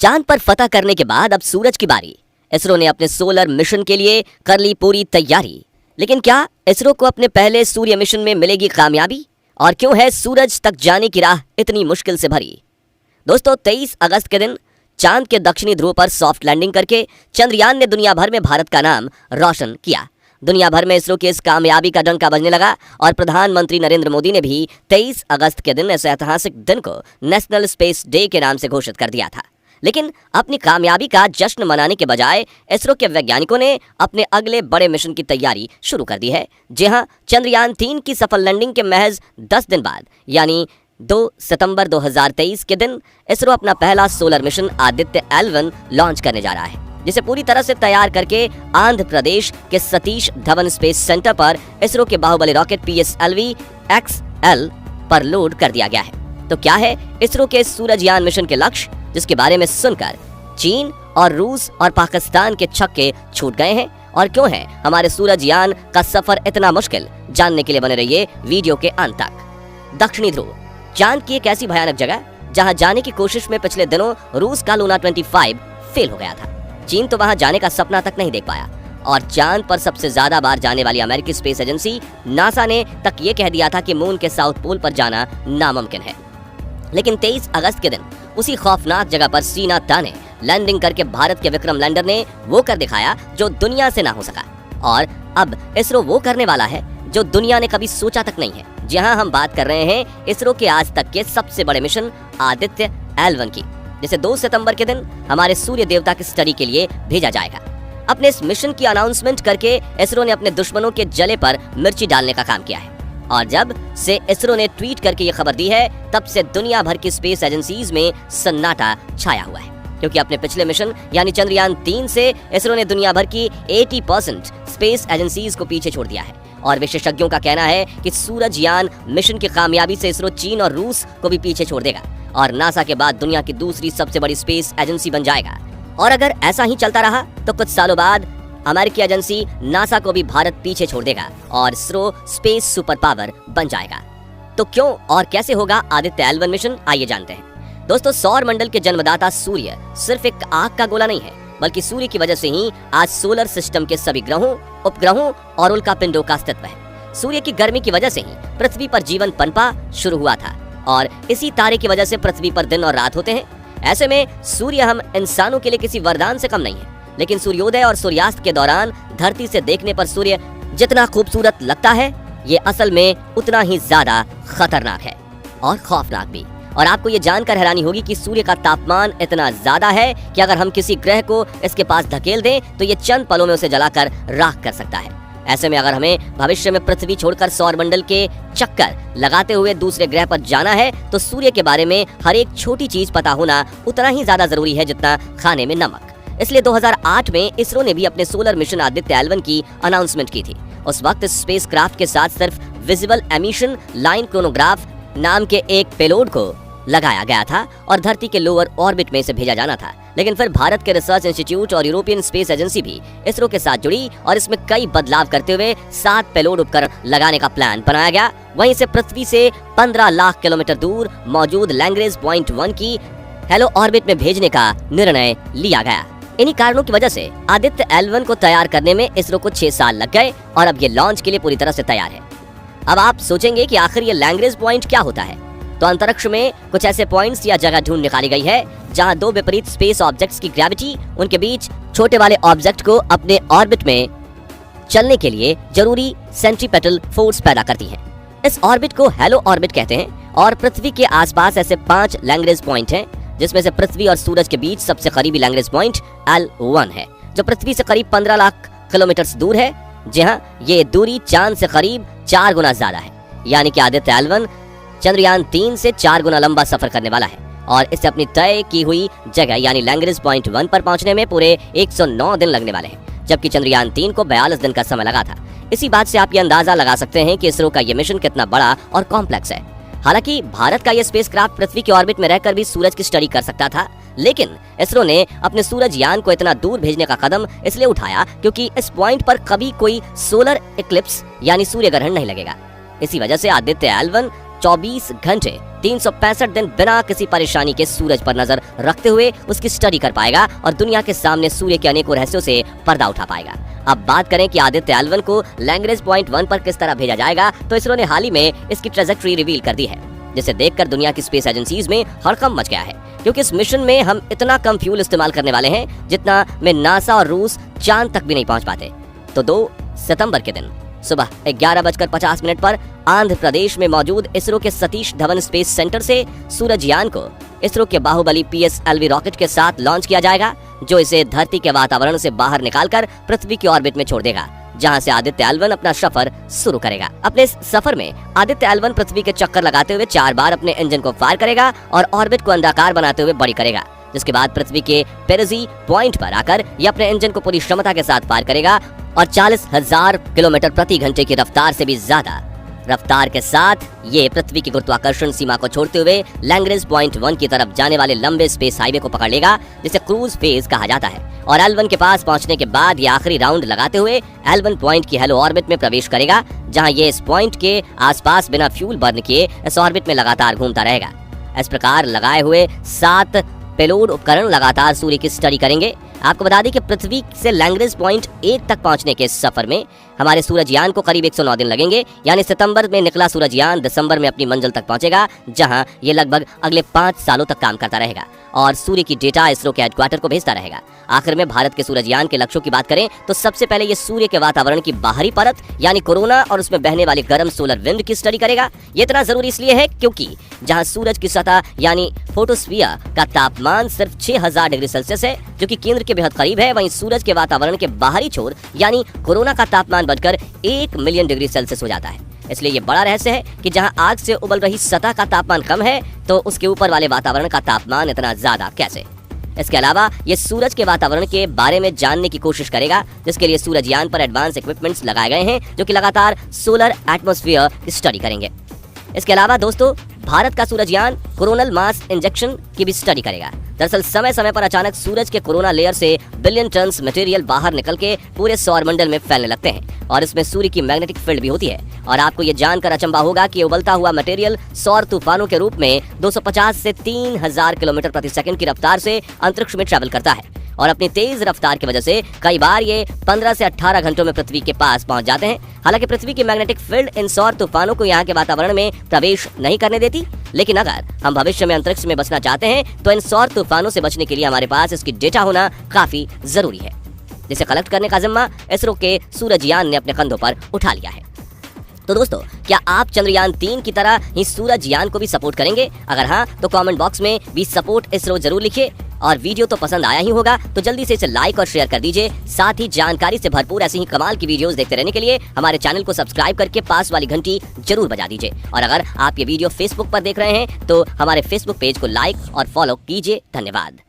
चांद पर फतह करने के बाद अब सूरज की बारी। इसरो ने अपने सोलर मिशन के लिए कर ली पूरी तैयारी। लेकिन क्या इसरो को अपने पहले सूर्य मिशन में मिलेगी कामयाबी? और क्यों है सूरज तक जाने की राह इतनी मुश्किल से भरी? दोस्तों, 23 अगस्त के दिन चांद के दक्षिणी ध्रुव पर सॉफ्ट लैंडिंग करके चंद्रयान ने दुनिया भर में भारत का नाम रोशन किया। दुनिया भर में इसरो की इस कामयाबी का डंका बजने लगा और प्रधानमंत्री नरेंद्र मोदी ने भी 23 अगस्त के दिन इस ऐतिहासिक दिन को नेशनल स्पेस डे के नाम से घोषित कर दिया था। लेकिन अपनी कामयाबी का जश्न मनाने के बजाय इसरो के वैज्ञानिकों ने अपने अगले बड़े मिशन की तैयारी शुरू कर दी है। जी हां, चंद्रयान 3 की सफल लैंडिंग के महज 10 दिन बाद यानी 2 सितंबर 2023 के दिन इसरो अपना पहला solar mission Aditya L1 launch करने जा रहा है, जिसे पूरी तरह से तैयार करके आंध्र प्रदेश के सतीश धवन स्पेस सेंटर पर इसरो के बाहुबली रॉकेट PSLV-XL पर लोड कर दिया गया है। तो क्या है इसरो के सूरजयान मिशन के लक्ष्य, जिसके बारे में सुनकर चीन और रूस और पाकिस्तान के छक्के छूट गए हैं? और क्यों है हमारे सूरजयान का सफर इतना मुश्किल? जानने के लिए बने रहिए वीडियो के अंत तक। दक्षिणी ध्रुव चांद की एक ऐसी भयानक जगह जहां जाने की कोशिश में पिछले दिनों रूस का लूना 25 फेल हो गया था। चीन तो वहां जाने का सपना तक नहीं देख पाया और चांद पर सबसे ज्यादा बार जाने वाली अमेरिकी स्पेस एजेंसी नासा ने तक ये कह दिया था कि मून के साउथ पोल पर जाना नामुमकिन है। लेकिन 23 अगस्त के दिन उसी खौफनाक जगह पर सीना ताने लैंडिंग करके भारत के विक्रम लैंडर ने वो कर दिखाया जो दुनिया से ना हो सका। और अब इसरो वो करने वाला है जो दुनिया ने कभी सोचा तक नहीं है। जी हां, हम बात कर रहे हैं इसरो के आज तक के सबसे बड़े मिशन आदित्य L1 की, जिसे 2 सितंबर के दिन हमारे सूर्य देवता की स्टडी के लिए भेजा जाएगा। अपने इस मिशन की अनाउंसमेंट करके इसरो ने अपने दुश्मनों के जले पर मिर्ची डालने का काम किया है। और जब से इसरो ने ट्वीट करके ये खबर दी है, तब से दुनिया भर की स्पेस एजेंसीज में सन्नाटा छाया हुआ है, क्योंकि अपने पिछले मिशन यानी चंद्रयान 3 से इसरो ने दुनिया भर की 80% स्पेस एजेंसीज को पीछे छोड़ दिया है। और विशेषज्ञों का कहना है कि सूरजयान मिशन की कामयाबी से इसरो चीन और रूस को भी पीछे छोड़ देगा और नासा के बाद दुनिया की दूसरी सबसे बड़ी स्पेस एजेंसी बन जाएगा। और अगर ऐसा ही चलता रहा तो कुछ सालों बाद अमेरिकी एजेंसी नासा को भी भारत पीछे छोड़ देगा और इसरो स्पेस सुपर पावर बन जाएगा। तो क्यों और कैसे होगा आदित्य L1 मिशन, आइए जानते हैं। दोस्तों, सौर मंडल के जन्मदाता सूर्य सिर्फ एक आग का गोला नहीं है, बल्कि सूर्य की वजह से ही आज सोलर सिस्टम के सभी ग्रहों, उपग्रहों और उल्का पिंडों का अस्तित्व है। सूर्य की गर्मी की वजह से ही पृथ्वी पर जीवन पनपा शुरू हुआ था और इसी तारे की वजह से पृथ्वी पर दिन और रात होते हैं। ऐसे में सूर्य हम इंसानों के लिए किसी वरदान से कम नहीं है, लेकिन सूर्योदय और सूर्यास्त के दौरान धरती से देखने पर सूर्य जितना खूबसूरत लगता है, ये असल में उतना ही ज्यादा खतरनाक है और खौफनाक भी। और आपको ये जानकर हैरानी होगी कि सूर्य का तापमान इतना ज्यादा है कि अगर हम किसी ग्रह को इसके पास धकेल दें तो ये चंद पलों में उसे जलाकर राख कर सकता है। ऐसे में अगर हमें भविष्य में पृथ्वी छोड़कर सौर मंडल के चक्कर लगाते हुए दूसरे ग्रह पर जाना है तो सूर्य के बारे में हर एक छोटी चीज पता होना उतना ही ज्यादा जरूरी है जितना खाने में नमक। इसलिए 2008 में इसरो ने भी अपने सोलर मिशन आदित्य L1 की अनाउंसमेंट की थी। उस वक्त स्पेस क्राफ्ट के साथ सिर्फ विजिबल एमिशन लाइन क्रोनोग्राफ नाम के एक पेलोड को लगाया गया था और धरती के लोअर ऑर्बिट में इसे भेजा जाना था। लेकिन फिर भारत के रिसर्च इंस्टीट्यूट और यूरोपियन स्पेस एजेंसी भी इसरो के साथ जुड़ी और इसमें कई बदलाव करते हुए 7 पेलोड उपकरण लगाने का प्लान बनाया गया। वहीं इसे पृथ्वी से 15 लाख किलोमीटर दूर मौजूद लैग्रेंज पॉइंट 1 की हेलो ऑर्बिट में भेजने का निर्णय लिया गया। इन्हीं कारणों की वजह से आदित्य L1 को तैयार करने में इसरो को 6 साल लग गए और अब ये लॉन्च के लिए पूरी तरह से तैयार है। अब आप सोचेंगे कि आखिर ये लैग्रेंज पॉइंट क्या होता है? तो अंतरिक्ष में कुछ ऐसे पॉइंट्स या जगह ढूंढ निकाली गई है जहां दो विपरीत स्पेस ऑब्जेक्ट्स की ग्रेविटी उनके बीच छोटे वाले ऑब्जेक्ट को अपने ऑर्बिट में चलने के लिए जरूरी सेंट्रीपेटल फोर्स पैदा करती है। इस ऑर्बिट को हेलो ऑर्बिट कहते हैं और पृथ्वी के आसपास ऐसे 5 लैग्रेंज पॉइंट हैं, जिसमें से पृथ्वी और सूरज के बीच सबसे करीबी लैग्रेंज पॉइंट L1 है, जो पृथ्वी से करीब 15 लाख किलोमीटर दूर है। जी हाँ, ये दूरी चांद से करीब 4 गुना ज्यादा है, यानी कि आदित्य L1 चंद्रयान 3 से 4 गुना लंबा सफर करने वाला है और इसे अपनी तय की हुई जगह यानी लैग्रेंज पॉइंट 1 पर पहुंचने में पूरे 109 दिन लगने वाले हैं, जबकि चंद्रयान 3 को 42 दिन का समय लगा था। इसी बात से आप ये अंदाजा लगा सकते हैं कि इसरो का ये मिशन कितना बड़ा और कॉम्प्लेक्स है। हालांकि भारत का यह स्पेसक्राफ्ट पृथ्वी के ऑर्बिट में रहकर भी सूरज की स्टडी कर सकता था, लेकिन इसरो ने अपने सूरज यान को इतना दूर भेजने का कदम इसलिए उठाया क्योंकि इस पॉइंट पर कभी कोई सोलर इक्लिप्स यानी सूर्य ग्रहण नहीं लगेगा। इसी वजह से आदित्य L1 24 घंटे 365 दिन बिना किसी परेशानी के सूरज पर नजर रखते हुए उसकी स्टडी कर पाएगा और दुनिया के सामने सूर्य के अनेकों रहस्यों से पर्दा उठा पाएगा। अब बात करें कि आदित्य L1 को लैग्रेंज पॉइंट 1 पर किस तरह भेजा जाएगा, तो इसरो ने हाल ही में इसकी ट्रेजेक्टरी रिवील कर दी है, जिसे देखकर दुनिया की स्पेस एजेंसीज में हड़कंप मच गया है, क्योंकि इस मिशन में हम इतना कम फ्यूल इस्तेमाल करने वाले हैं जितना में नासा और रूस चांद तक भी नहीं पहुंच पाते। तो 2 सितंबर के दिन सुबह 11:50 पर आंध्र प्रदेश में मौजूद इसरो के सतीश धवन स्पेस सेंटर से सूरजयान को इसरो के बाहुबली PSLV रॉकेट के साथ लॉन्च किया जाएगा, जो इसे धरती के वातावरण से बाहर निकालकर पृथ्वी की ऑर्बिट में छोड़ देगा, जहां से आदित्य L1 अपना सफर शुरू करेगा। अपने इस सफर में आदित्य L1 पृथ्वी के चक्कर लगाते हुए 4 बार अपने इंजन को फायर करेगा और ऑर्बिट को अंडाकार बनाते हुए बड़ी करेगा, जिसके बाद पृथ्वी के पेरेजी पॉइंट पर आकर यह अपने इंजन को पूरी क्षमता के साथ फायर करेगा और 40,000 किलोमीटर प्रति घंटे की रफ्तार से भी ज्यादा रफ्तार के साथ ये पृथ्वी की गुरुत्वाकर्षण सीमा को छोड़ते हुए लैग्रेंज पॉइंट 1 की तरफ जाने वाले लंबे स्पेस हाईवे को पकड़ लेगा, जिसे क्रूज फेज कहा जाता है। और L1 के पास पहुंचने के बाद ये आखिरी राउंड लगाते हुए L1 पॉइंट की हेलो ऑर्बिट में प्रवेश करेगा, जहां ये इस पॉइंट के आसपास बिना फ्यूल बर्न किए इस ऑर्बिट में लगातार घूमता रहेगा। इस प्रकार लगाए हुए 7 पेलोड उपकरण लगातार सूर्य की स्टडी करेंगे। आपको बता दें कि पृथ्वी से लैग्रेंज पॉइंट 1 तक पहुंचने के सफर में हमारे सूरजयान को करीब 109 दिन लगेंगे, यानी सितंबर में निकला सूरजयान दिसंबर में अपनी मंजिल तक पहुंचेगा, जहां ये लगभग अगले 5 सालों तक काम करता रहेगा और सूर्य की डेटा इसरो के हेडक्वार्टर को भेजता रहेगा। आखिर में भारत के सूरजयान के लक्ष्यों की बात करें तो सबसे पहले ये सूर्य के वातावरण की बाहरी परत यानी कोरोना और उसमें बहने वाली गर्म सोलर विंड की स्टडी करेगा। ये इतना जरूरी इसलिए है क्योंकि जहां सूरज की सतह यानी फोटोस्फीयर का तापमान सिर्फ 6000 डिग्री सेल्सियस है, जो कि केंद्र के बेहद करीब है, वहीं सूरज के वातावरण के बाहरी छोर यानी कोरोना का तापमान बढ़कर 1 मिलियन डिग्री सेल्सियस हो जाता है। इसलिए ये बड़ा रहस्य है कि जहां आग से उबल रही सतह का तापमान कम है, तो उसके ऊपर वाले वातावरण का तापमान इतना ज्यादा कैसे। इसके अलावा ये सूरज के वातावरण के बारे में जानने की कोशिश करेगा, जिसके लिए सूरजयान पर एडवांस इक्विपमेंट्स लगाए गए हैं, जो कि लगातार सोलर एटमॉस्फेयर स्टडी करेंगे। इसके अलावा दोस्तों, भारत का सूरजयान कोरोनल मास इंजेक्शन की भी स्टडी करेगा। दरअसल समय समय पर अचानक सूरज के कोरोना लेयर से बिलियन टन्स मटेरियल बाहर निकल के पूरे सौर मंडल में फैलने लगते हैं और इसमें सूर्य की मैग्नेटिक फील्ड भी होती है। और आपको ये जानकर अचंभा होगा कि उबलता हुआ मटेरियल सौर तूफानों के रूप में 250 से 3000 किलोमीटर प्रति सेकंड की रफ्तार से अंतरिक्ष में ट्रैवल करता है और अपनी तेज रफ्तार की वजह से कई बार ये 15 से 18 घंटों में पृथ्वी के पास पहुंच जाते हैं। हालांकि पृथ्वी की मैग्नेटिक फील्ड इन सौर तूफानों को यहाँ के वातावरण में प्रवेश नहीं करने देती, लेकिन अगर हम भविष्य में अंतरिक्ष में बचना चाहते हैं तो इन सौर तूफानों से बचने के लिए हमारे पास इसकी डेटा होना काफी जरूरी है, जिसे कलेक्ट करने का जिम्मा इसरो के सूरजयान ने अपने कंधों पर उठा लिया है। तो दोस्तों, क्या आप चंद्रयान 3 की तरह ही सूरजयान को भी सपोर्ट करेंगे? अगर हाँ, तो कमेंट बॉक्स में भी सपोर्ट इसरो जरूर लिखिए। और वीडियो तो पसंद आया ही होगा, तो जल्दी से इसे लाइक और शेयर कर दीजिए। साथ ही जानकारी से भरपूर ऐसी ही कमाल की वीडियोस देखते रहने के लिए हमारे चैनल को सब्सक्राइब करके पास वाली घंटी जरूर बजा दीजिए। और अगर आप ये वीडियो फेसबुक पर देख रहे हैं तो हमारे फेसबुक पेज को लाइक और फॉलो कीजिए। धन्यवाद।